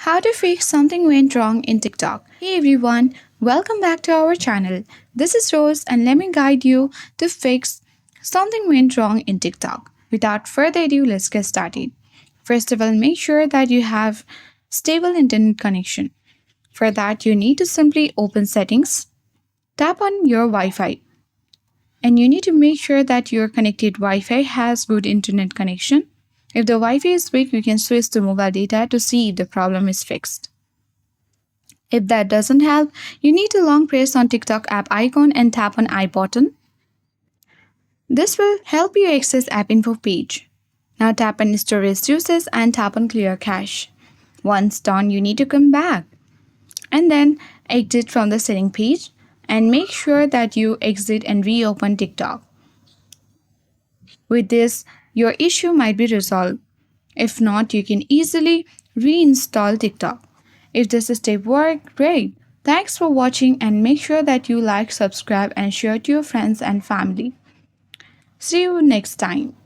How to fix something went wrong in TikTok. Hey everyone, welcome back to our channel. This is Rose and let me guide you to fix something went wrong in TikTok. Without further ado, let's get started. First of all, make sure that you have stable internet connection. For that, you need to simply open settings, tap on your Wi-Fi, and you need to make sure that your connected Wi-Fi has good internet connection. If the Wi-Fi is weak, you can switch to mobile data to see if the problem is fixed. If that doesn't help, you need to long press on TikTok app icon and tap on I button. This will help you access app info page. Now tap on storage uses and tap on clear cache. Once done, you need to come back and then exit from the setting page and make sure that you exit and reopen TikTok. With this, your issue might be resolved. If not, you can easily reinstall TikTok. If this step worked, great. Thanks for watching and make sure that you like, subscribe and share to your friends and family. See you next time.